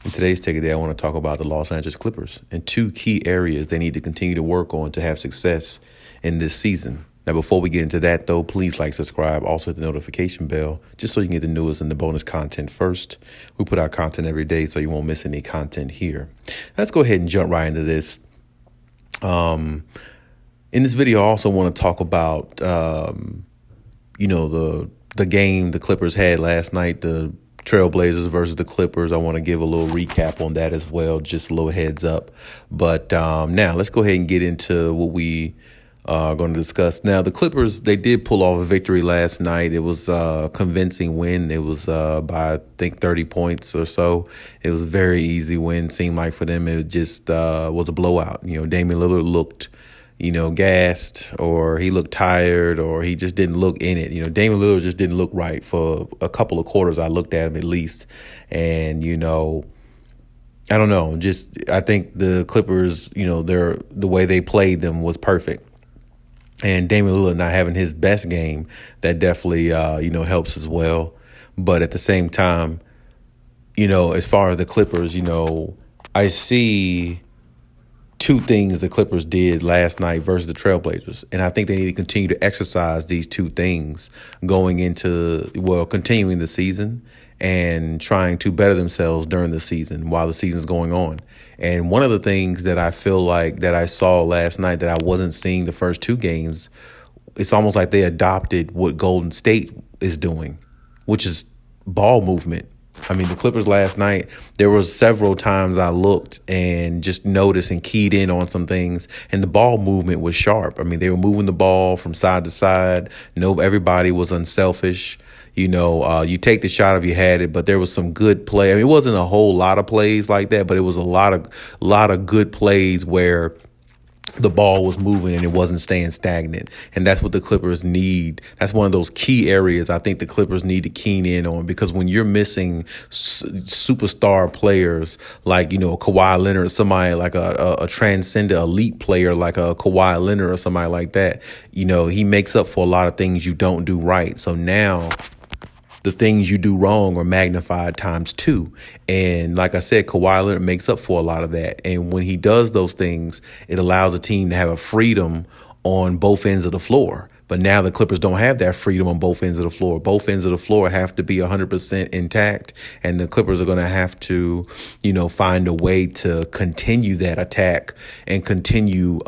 In today's Take a Day, I want to talk about the Los Angeles Clippers and two key areas they need to continue to work on to have success in this season. Now, before we get into that, though, please like, subscribe, also hit the notification bell, just so you can get the newest and the bonus content first. We put out content every day, so you won't miss any content here. Let's go ahead and jump right into this. In this video, I also want to talk about, the game the Clippers had last night, the Trailblazers versus the Clippers. I want to give a little recap on that as well, just a little heads up. But now let's go ahead and get into what we are going to discuss. Now, the Clippers, they did pull off a victory last night. It was a convincing win. It was by, I think, 30 points or so. It was a very easy win. Seemed like for them, it just was a blowout. Damian Lillard looked gassed, or he looked tired, or he just didn't look in it. Damian Lillard just didn't look right for a couple of quarters. I looked at him at least. And, I don't know. I think the Clippers, the way they played them was perfect. And Damian Lillard not having his best game, that definitely, helps as well. But at the same time, as far as the Clippers, I see two things the Clippers did last night versus the Trailblazers. And I think they need to continue to exercise these two things continuing the season and trying to better themselves during the season while the season's going on. And one of the things that I feel like that I saw last night that I wasn't seeing the first two games, it's almost like they adopted what Golden State is doing, which is ball movement. I mean, the Clippers last night, there was several times I looked and just noticed and keyed in on some things, and the ball movement was sharp. I mean, they were moving the ball from side to side. Everybody was unselfish. You take the shot if you had it, but there was some good play. I mean, it wasn't a whole lot of plays like that, but it was a lot of good plays where the ball was moving and it wasn't staying stagnant. And that's what the Clippers need. That's one of those key areas I think the Clippers need to keen in on, because when you're missing superstar players like, a Kawhi Leonard, somebody like a transcendent elite player like a Kawhi Leonard or somebody like that, he makes up for a lot of things you don't do right. So now the things you do wrong are magnified times two. And like I said, Kawhi Leonard makes up for a lot of that. And when he does those things, it allows a team to have a freedom on both ends of the floor. But now the Clippers don't have that freedom on both ends of the floor. Both ends of the floor have to be 100% intact. And the Clippers are going to have to, find a way to continue that attack and continue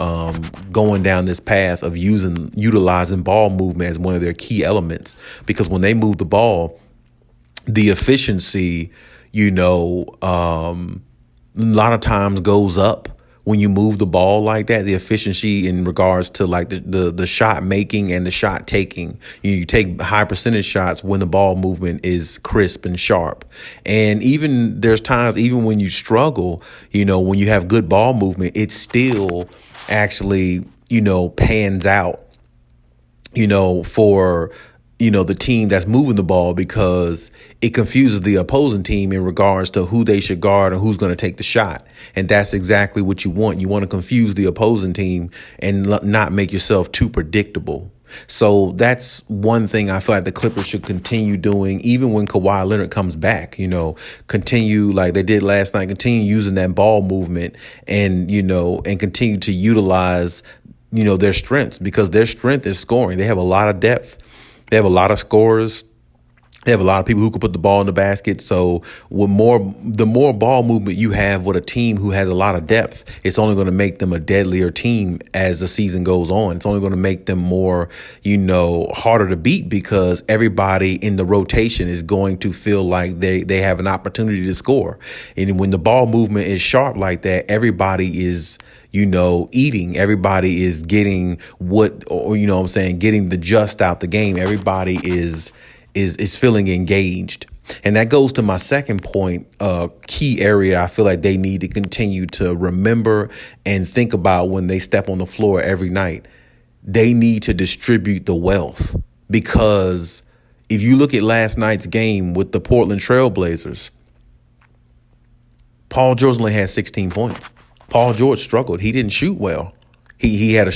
going down this path of utilizing ball movement as one of their key elements. Because when they move the ball, the efficiency, a lot of times goes up. When you move the ball like that, the efficiency in regards to like the shot making and the shot taking, you take high percentage shots when the ball movement is crisp and sharp. And even there's times, even when you struggle, when you have good ball movement, it still actually, pans out, for the team that's moving the ball, because it confuses the opposing team in regards to who they should guard and who's going to take the shot. And that's exactly what you want. You want to confuse the opposing team and not make yourself too predictable. So that's one thing I feel like the Clippers should continue doing, even when Kawhi Leonard comes back, continue like they did last night, continue using that ball movement and, and continue to utilize, their strengths, because their strength is scoring. They have a lot of depth. They have a lot of scorers. They have a lot of people who can put the ball in the basket. So the more ball movement you have with a team who has a lot of depth, it's only going to make them a deadlier team as the season goes on. It's only going to make them more, harder to beat, because everybody in the rotation is going to feel like they have an opportunity to score. And when the ball movement is sharp like that, everybody is eating. Everybody is getting getting the just out the game. Everybody is feeling engaged. And that goes to my second point, key area I feel like they need to continue to remember and think about when they step on the floor every night. They need to distribute the wealth, because if you look at last night's game with the Portland Trailblazers, Paul George only had 16 points. Paul George struggled. He didn't shoot well. He had a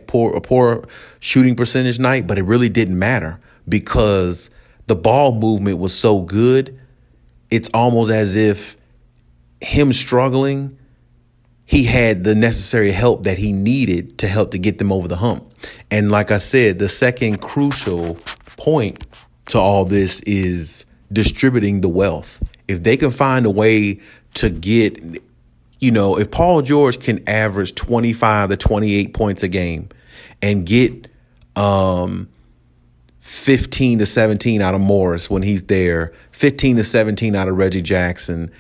poor shooting percentage night, but it really didn't matter, because the ball movement was so good. It's almost as if him struggling, he had the necessary help that he needed to help to get them over the hump. And like I said, the second crucial point to all this is distributing the wealth. If they can find a way to get, if Paul George can average 25 to 28 points a game and get 15 to 17 out of Morris when he's there, 15 to 17 out of Reggie Jackson,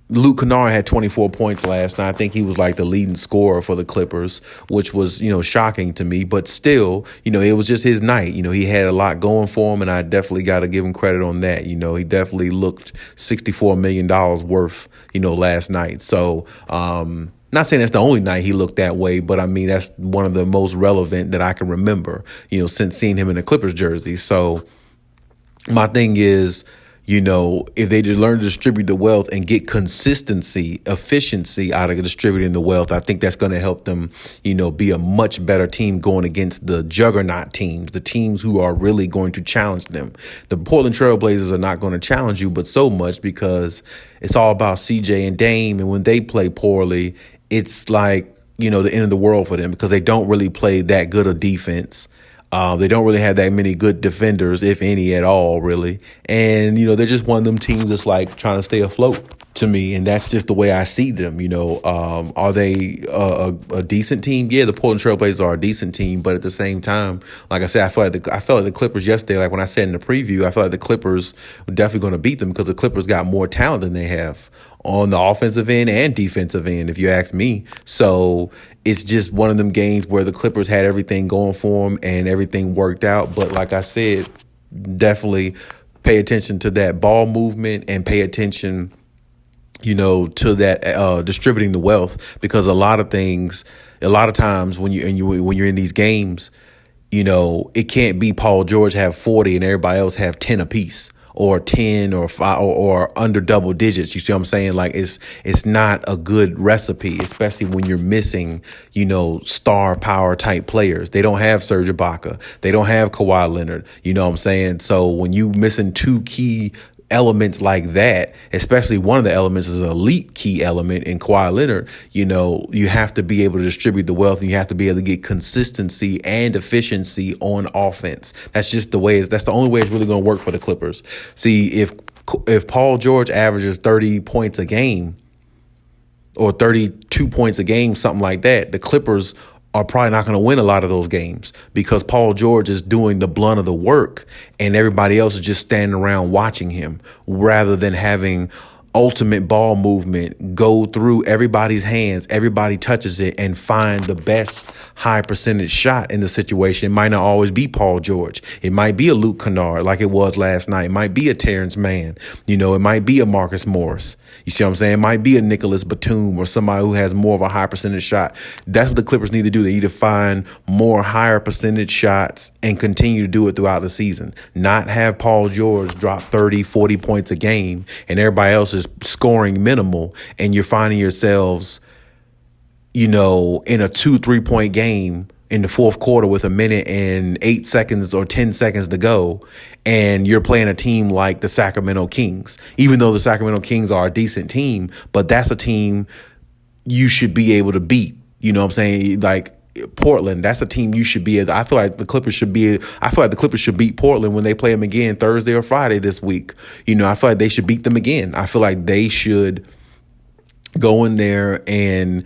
Luke Kennard had 24 points last night. I think he was like the leading scorer for the Clippers, which was, shocking to me. But still, it was just his night. He had a lot going for him, and I definitely got to give him credit on that. He definitely looked $64 million worth, last night. So, not saying that's the only night he looked that way, but I mean, that's one of the most relevant that I can remember, since seeing him in the Clippers jersey. So my thing is, if they just learn to distribute the wealth and get consistency, efficiency out of distributing the wealth, I think that's going to help them, be a much better team going against the juggernaut teams, the teams who are really going to challenge them. The Portland Trailblazers are not going to challenge you, but so much because it's all about CJ and Dame. And when they play poorly, it's like, the end of the world for them because they don't really play that good a defense. They don't really have that many good defenders, if any at all, really. And, they're just one of them teams that's like trying to stay afloat to me. And that's just the way I see them. Are they a decent team? Yeah, the Portland Trailblazers are a decent team. But at the same time, like I said, I felt like the Clippers yesterday, like when I said in the preview, I felt like the Clippers were definitely going to beat them because the Clippers got more talent than they have on the offensive end and defensive end, if you ask me. So it's just one of them games where the Clippers had everything going for them and everything worked out. But like I said, definitely pay attention to that ball movement and pay attention, to that distributing the wealth, because a lot of times when you're in these games, it can't be Paul George have 40 and everybody else have 10 apiece, or 10 or 5 or under double digits. You see what I'm saying? Like it's not a good recipe, especially when you're missing, star power type players. They don't have Serge Ibaka. They don't have Kawhi Leonard. You know what I'm saying? So when you missing two key elements like that, especially one of the elements is an elite key element in Kawhi Leonard, you have to be able to distribute the wealth and you have to be able to get consistency and efficiency on offense. That's just that's the only way it's really going to work for the Clippers. See, if Paul George averages 30 points a game or 32 points a game, something like that, the Clippers are probably not going to win a lot of those games because Paul George is doing the blunt of the work and everybody else is just standing around watching him rather than having ultimate ball movement go through everybody's hands. Everybody touches it and find the best high percentage shot in the situation. It might not always be Paul George. It might be a Luke Kennard like it was last night. It might be a Terrence Mann. It might be a Marcus Morris. You see what I'm saying? It might be a Nicholas Batum or somebody who has more of a high percentage shot. That's what the Clippers need to do. They need to find more higher percentage shots and continue to do it throughout the season. Not have Paul George drop 30, 40 points a game and everybody else is scoring minimal and you're finding yourselves, in a 2-3 point game in the fourth quarter with a minute and 8 seconds or 10 seconds to go, and you're playing a team like the Sacramento Kings, even though the Sacramento Kings are a decent team, but that's a team you should be able to beat. You know what I'm saying? Like Portland, that's a team you should be able to, I feel like the Clippers should beat Portland when they play them again Thursday or Friday this week. I feel like they should beat them again. I feel like they should go in there and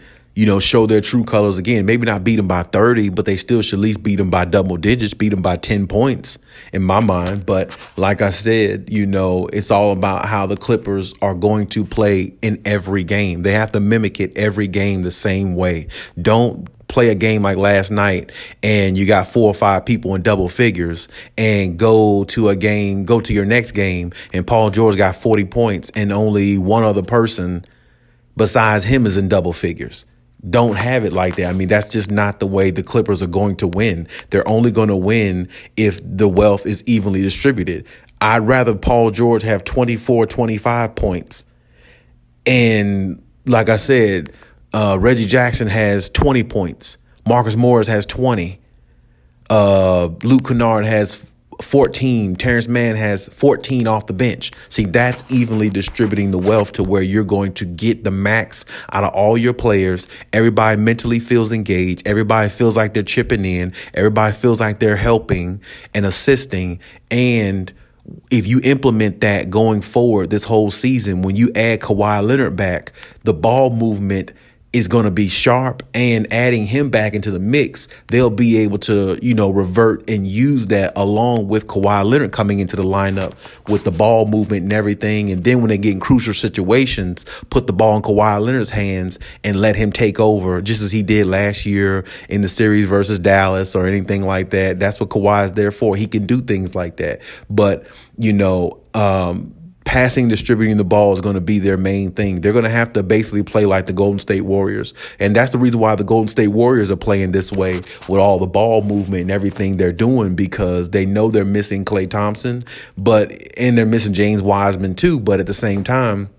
show their true colors again. Maybe not beat them by 30, but they still should at least beat them by double digits, beat them by 10 points in my mind. But like I said, it's all about how the Clippers are going to play in every game. They have to mimic it every game the same way. Don't play a game like last night and you got 4 or 5 people in double figures and go to your next game and Paul George got 40 points and only one other person besides him is in double figures. Don't have it like that. I mean, that's just not the way the Clippers are going to win. They're only going to win if the wealth is evenly distributed. I'd rather Paul George have 24, 25 points. And like I said, Reggie Jackson has 20 points. Marcus Morris has 20. Luke Kennard has 14. Terrence Mann has 14 off the bench. See, that's evenly distributing the wealth to where you're going to get the max out of all your players. Everybody mentally feels engaged. Everybody feels like they're chipping in. Everybody feels like they're helping and assisting. And if you implement that going forward this whole season, when you add Kawhi Leonard back, the ball movement is going to be sharp, and adding him back into the mix, they'll be able to, revert and use that along with Kawhi Leonard coming into the lineup with the ball movement and everything. And then when they get in crucial situations, put the ball in Kawhi Leonard's hands and let him take over, just as he did last year in the series versus Dallas or anything like that. That's what Kawhi is there for. He can do things like that. But, passing, distributing the ball is going to be their main thing. They're going to have to basically play like the Golden State Warriors. And that's the reason why the Golden State Warriors are playing this way with all the ball movement and everything they're doing, because they know they're missing Klay Thompson, and they're missing James Wiseman too. But at the same time,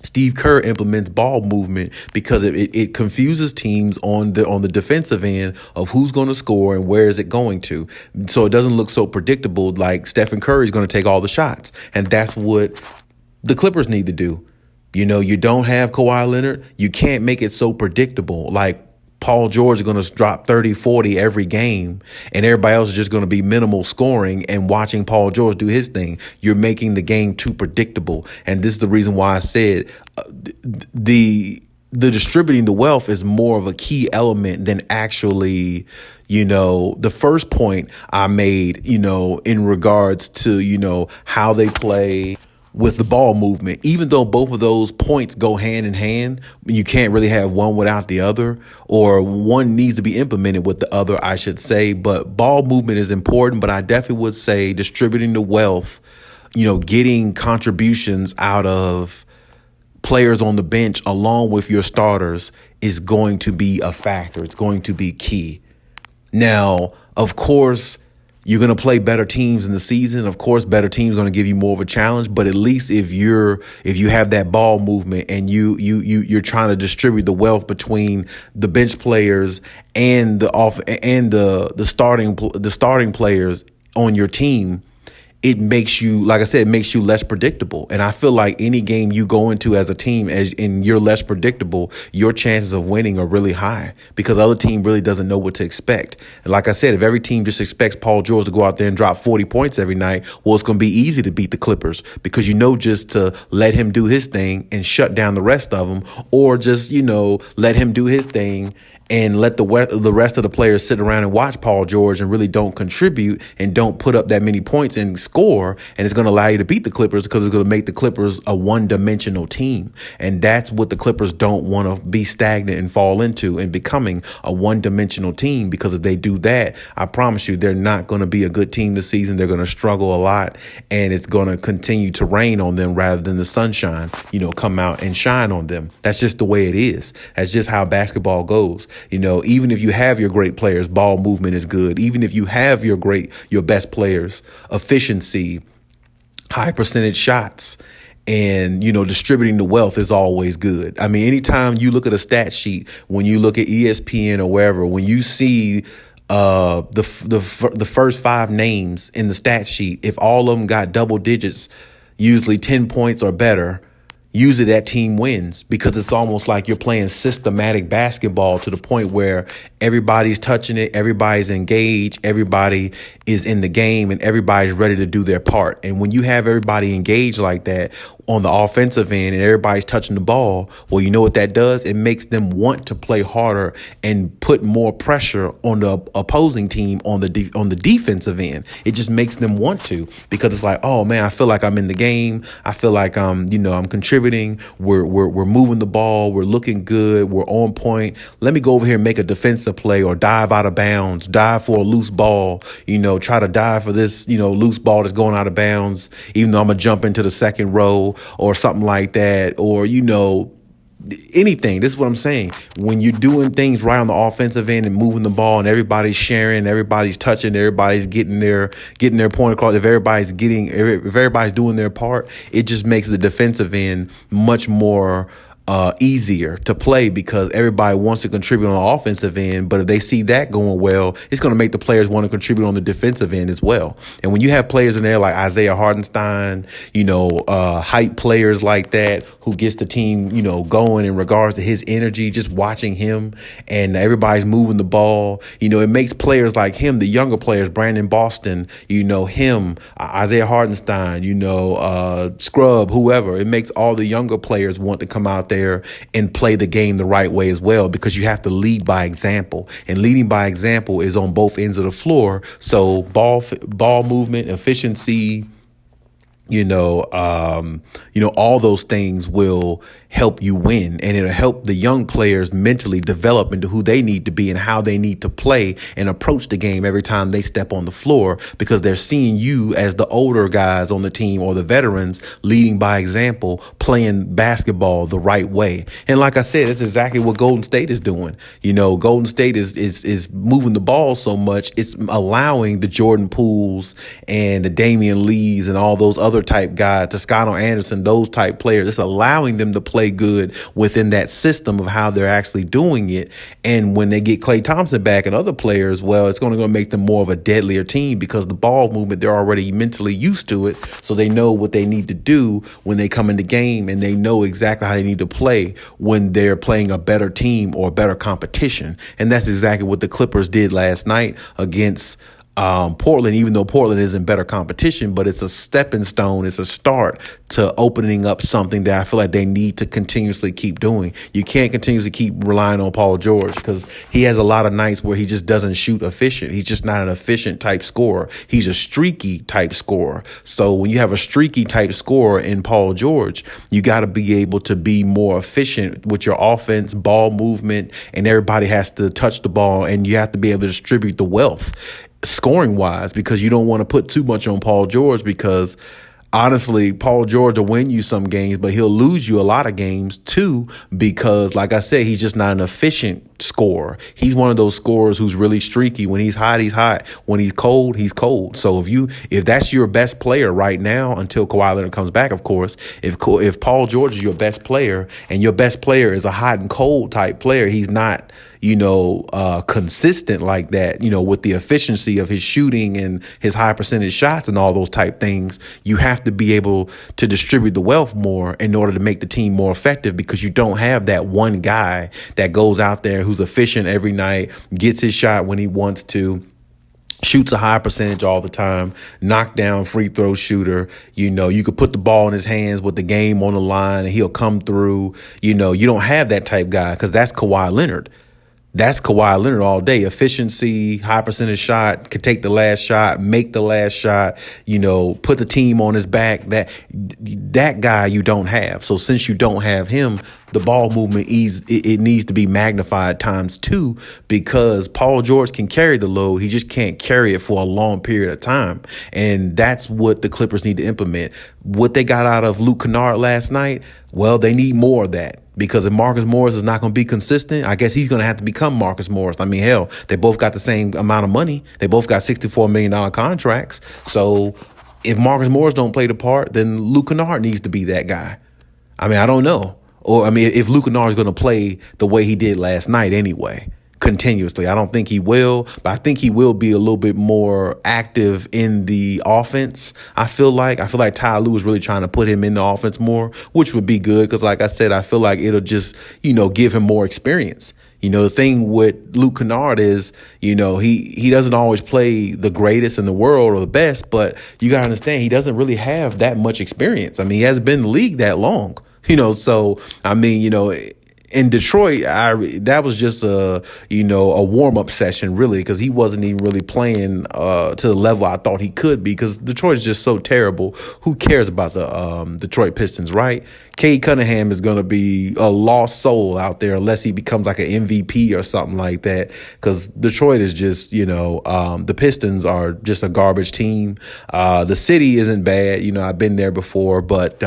Steve Kerr implements ball movement because it confuses teams on the defensive end of who's going to score and where is it going to. So it doesn't look so predictable, like Stephen Curry is going to take all the shots. And that's what the Clippers need to do. You don't have Kawhi Leonard. You can't make it so predictable. Like Paul George is going to drop 30, 40 every game, and everybody else is just going to be minimal scoring and watching Paul George do his thing. You're making the game too predictable. And this is the reason why I said the distributing the wealth is more of a key element than actually, the first point I made, in regards to, how they play with the ball movement. Even though both of those points go hand in hand, you can't really have one without the other, or one needs to be implemented with the other, I should say. But ball movement is important, but I definitely would say distributing the wealth, getting contributions out of players on the bench along with your starters is going to be a factor. It's going to be key. Now, of course, you're going to play better teams in the season. Of course, better teams are going to give you more of a challenge. But at least if you have that ball movement and you're trying to distribute the wealth between the bench players and the starting players on your team, it makes you, like I said, it makes you less predictable. And I feel like any game you go into as a team and you're less predictable, your chances of winning are really high because the other team really doesn't know what to expect. And like I said, if every team just expects Paul George to go out there and drop 40 points every night, well, it's going to be easy to beat the Clippers because just to let him do his thing and shut down the rest of them, or just, let him do his thing and let the rest of the players sit around and watch Paul George and really don't contribute and don't put up that many points and score. And it's going to allow you to beat the Clippers because it's going to make the Clippers a one-dimensional team. And that's what the Clippers don't want to be stagnant and fall into, and becoming a one-dimensional team, because if they do that, I promise you they're not going to be a good team this season. They're going to struggle a lot, and it's going to continue to rain on them rather than the sunshine, come out and shine on them. That's just the way it is. That's just how basketball goes. Even if you have your great players, ball movement is good. Even if you have your best players, efficiency, high percentage shots, and, distributing the wealth is always good. I mean, anytime you look at a stat sheet, when you look at ESPN or wherever, when you see the first 5 names in the stat sheet, if all of them got double digits, usually 10 points or better, usually that team wins, because it's almost like you're playing systematic basketball to the point where everybody's touching it, everybody's engaged, everybody is in the game, and everybody's ready to do their part. And when you have everybody engaged like that on the offensive end and everybody's touching the ball, well, you know what that does? It makes them want to play harder and put more pressure on the opposing team on the defensive end. It just makes them want to, because it's like, oh man, I feel like I'm in the game. I feel like I'm contributing. We're moving the ball. We're looking good. We're on point. Let me go over here and make a defensive play or dive out of bounds, dive for a loose ball, try to dive for this, loose ball that's going out of bounds, even though I'm going to jump into the second row or something like that, or, anything. This is what I'm saying. When you're doing things right on the offensive end and moving the ball and everybody's sharing, everybody's touching, everybody's getting their point across, if everybody's doing their part, it just makes the defensive end much more easier to play because everybody wants to contribute on the offensive end. But if they see that going well, it's going to make the players want to contribute on the defensive end as well. And when you have players in there like Isaiah Hartenstein, hype players like that who gets the team, going in regards to his energy, just watching him and everybody's moving the ball, it makes players like him, the younger players, Brandon Boston, him, Isaiah Hartenstein, Scrub, whoever, it makes all the younger players want to come out there and play the game the right way as well, because you have to lead by example, and leading by example is on both ends of the floor. So ball movement, efficiency, all those things will help you win, and it'll help the young players mentally develop into who they need to be and how they need to play and approach the game every time they step on the floor, because they're seeing you as the older guys on the team or the veterans leading by example, playing basketball the right way. And like I said, that's exactly what Golden State is doing. Golden State is moving the ball so much, it's allowing the Jordan Pooles and the Damian Lees and all those other type guys, Toscano Anderson, those type players, it's allowing them to play good within that system of how they're actually doing it. And when they get Klay Thompson back and other players, well, it's going to make them more of a deadlier team, because the ball movement, they're already mentally used to it. So they know what they need to do when they come in the game, and they know exactly how they need to play when they're playing a better team or a better competition. And that's exactly what the Clippers did last night against Portland, even though Portland is in better competition, but it's a stepping stone. It's a start to opening up something that I feel like they need to continuously keep doing. You can't continuously keep relying on Paul George, because he has a lot of nights where he just doesn't shoot efficient. He's just not an efficient type scorer. He's a streaky type scorer. So when you have a streaky type scorer in Paul George, you got to be able to be more efficient with your offense, ball movement, and everybody has to touch the ball, and you have to be able to distribute the wealth scoring wise, because you don't want to put too much on Paul George, because honestly, Paul George will win you some games, but he'll lose you a lot of games too, because like I said, he's just not an efficient scorer. He's one of those scorers who's really streaky. When he's hot, he's hot. When he's cold, he's cold. So if that's your best player right now, until Kawhi Leonard comes back, of course, if Paul George is your best player, and your best player is a hot and cold type player, he's not consistent like that, with the efficiency of his shooting and his high percentage shots and all those type things, you have to be able to distribute the wealth more in order to make the team more effective, because you don't have that one guy that goes out there who's efficient every night, gets his shot when he wants to, shoots a high percentage all the time, knockdown free throw shooter. You could put the ball in his hands with the game on the line and he'll come through. You don't have that type guy, because that's Kawhi Leonard. That's Kawhi Leonard all day. Efficiency, high percentage shot, could take the last shot, make the last shot, put the team on his back. That guy you don't have. So since you don't have him, the ball movement it needs to be magnified times 2, because Paul George can carry the load. He just can't carry it for a long period of time. And that's what the Clippers need to implement. What they got out of Luke Kennard last night, well, they need more of that. Because if Marcus Morris is not going to be consistent, I guess he's going to have to become Marcus Morris. I mean, hell, they both got the same amount of money. They both got $64 million contracts. So if Marcus Morris don't play the part, then Luke Kennard needs to be that guy. I mean, I don't know. Or, if Luke Kennard is going to play the way he did last night anyway, continuously. I don't think he will, but I think he will be a little bit more active in the offense. I feel like Ty Lue is really trying to put him in the offense more, which would be good, because like I said, I feel like it'll just, give him more experience. The thing with Luke Kennard is, he doesn't always play the greatest in the world or the best, but you got to understand, he doesn't really have that much experience. I mean, he hasn't been in the league that long, so, I mean, in Detroit, that was just a warm-up session, really, because he wasn't even really playing to the level I thought he could be, because Detroit is just so terrible. Who cares about the Detroit Pistons, right? Cade Cunningham is going to be a lost soul out there unless he becomes like an MVP or something like that, because Detroit is just, the Pistons are just a garbage team. The city isn't bad. I've been there before, but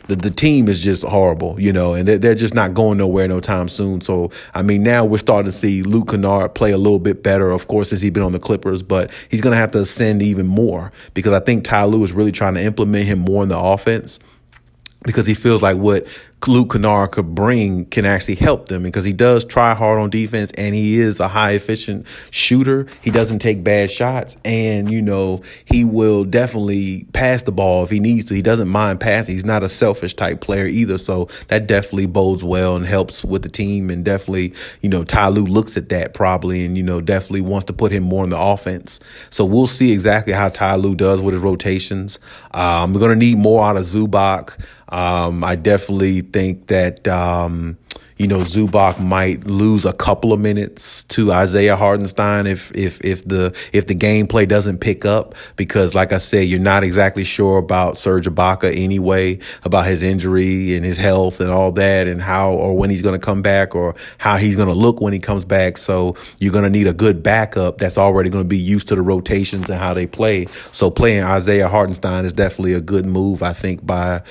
the team is just horrible, and they're just not going nowhere no time soon. So, I mean, now we're starting to see Luke Kennard play a little bit better, of course, since he's been on the Clippers, but he's going to have to ascend even more, because I think Ty Lue is really trying to implement him more in the offense, because he feels like what Luke Kennard could bring can actually help them, because he does try hard on defense and he is a high efficient shooter. He doesn't take bad shots, and he will definitely pass the ball if he needs to. He doesn't mind passing. He's not a selfish type player either, so that definitely bodes well and helps with the team. And definitely, Ty Lue looks at that probably, and definitely wants to put him more in the offense. So we'll see exactly how Ty Lue does with his rotations. We're going to need more out of Zubac. I definitely think that, Zubac might lose a couple of minutes to Isaiah Hartenstein if the gameplay doesn't pick up, because like I said, you're not exactly sure about Serge Ibaka anyway, about his injury and his health and all that, and how or when he's going to come back or how he's going to look when he comes back. So you're going to need a good backup that's already going to be used to the rotations and how they play. So playing Isaiah Hartenstein is definitely a good move, I think, by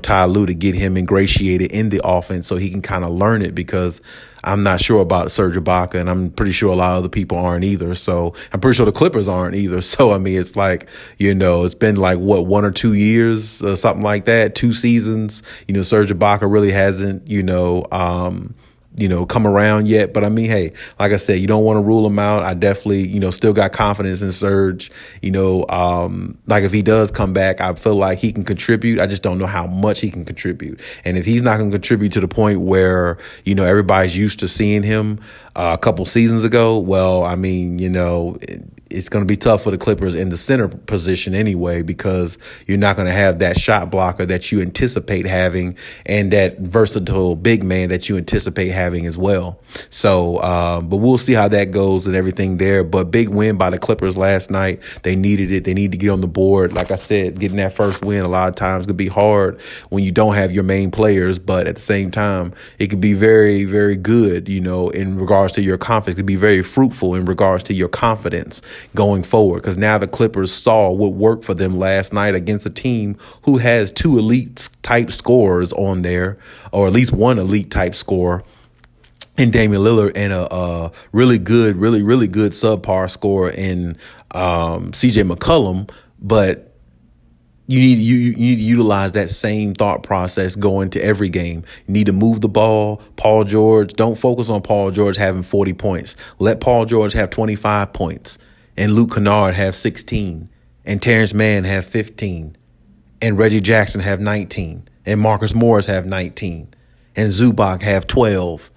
Ty Lue, to get him ingratiated in the offense so he can kind of learn it, because I'm not sure about Serge Ibaka, and I'm pretty sure a lot of other people aren't either. So I'm pretty sure the Clippers aren't either. So, I mean, it's like, it's been like, 1 or 2 years, something like that, 2 seasons. Serge Ibaka really hasn't, come around yet. But I mean, hey, like I said, you don't want to rule him out. I definitely, still got confidence in Serge. Like if he does come back, I feel like he can contribute. I just don't know how much he can contribute. And if he's not going to contribute to the point where, everybody's used to seeing him a couple seasons ago, well, I mean, it's going to be tough for the Clippers in the center position anyway, because you're not going to have that shot blocker that you anticipate having and that versatile big man that you anticipate having as well. So, but we'll see how that goes and everything there. But big win by the Clippers last night. They needed it. They need to get on the board. Like I said, getting that first win a lot of times could be hard when you don't have your main players, but at the same time, it could be very, very good, in regards to your confidence. It could be very fruitful in regards to your confidence going forward, because now the Clippers saw what worked for them last night against a team who has 2 elite type scorers on there, or at least 1 elite type scorer in Damian Lillard, and a really good subpar scorer in CJ McCollum. But you need to utilize that same thought process going to every game. You need to move the ball. Paul George, don't focus on Paul George having 40 points. Let Paul George have 25 points. And Luke Kennard have 16, and Terrence Mann have 15, and Reggie Jackson have 19, and Marcus Morris have 19, and Zubac have 12,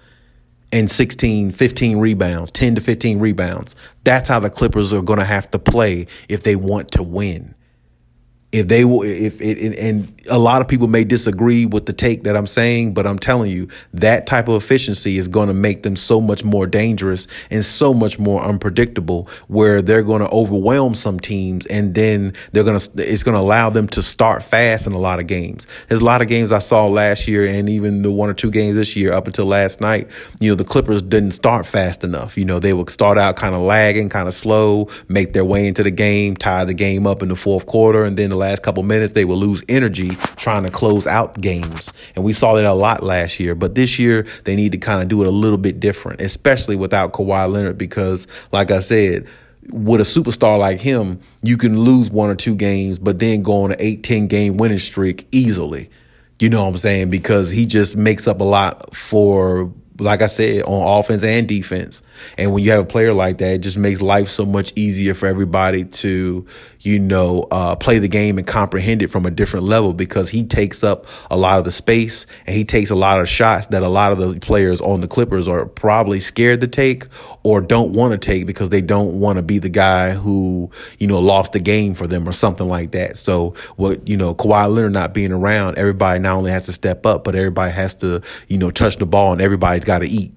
and 15 rebounds, 10 to 15 rebounds. That's how the Clippers are going to have to play if they want to win. And a lot of people may disagree with the take that I'm saying, but I'm telling you, that type of efficiency is going to make them so much more dangerous and so much more unpredictable, where they're going to overwhelm some teams, and then it's going to allow them to start fast in a lot of games. There's a lot of games I saw last year, and even the 1 or 2 games this year up until last night, the Clippers didn't start fast enough. They would start out kind of lagging, kind of slow, make their way into the game, tie the game up in the fourth quarter, and then the last couple minutes they will lose energy trying to close out games. And we saw that a lot last year. But this year they need to kind of do it a little bit different, especially without Kawhi Leonard, because like I said, with a superstar like him, you can lose 1 or 2 games, but then go on an 8-10 game winning streak easily. You know what I'm saying? Because he just makes up a lot for, like I said, on offense and defense. And when you have a player like that, it just makes life so much easier for everybody to, play the game and comprehend it from a different level, because he takes up a lot of the space and he takes a lot of shots that a lot of the players on the Clippers are probably scared to take or don't want to take, because they don't want to be the guy who, lost the game for them or something like that. So Kawhi Leonard not being around, everybody not only has to step up, but everybody has to, touch the ball, and everybody's got to eat.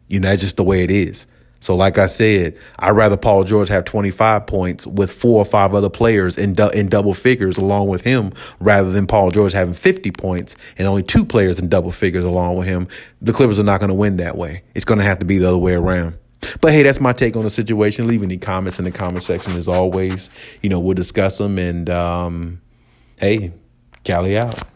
That's just the way it is. So like I said, I'd rather Paul George have 25 points with 4 or 5 other players in double figures along with him, rather than Paul George having 50 points and only 2 players in double figures along with him. The Clippers are not going to win that way. It's going to have to be the other way around. But hey, that's my take on the situation. Leave any comments in the comment section as always. We'll discuss them. And hey, Khaliis out.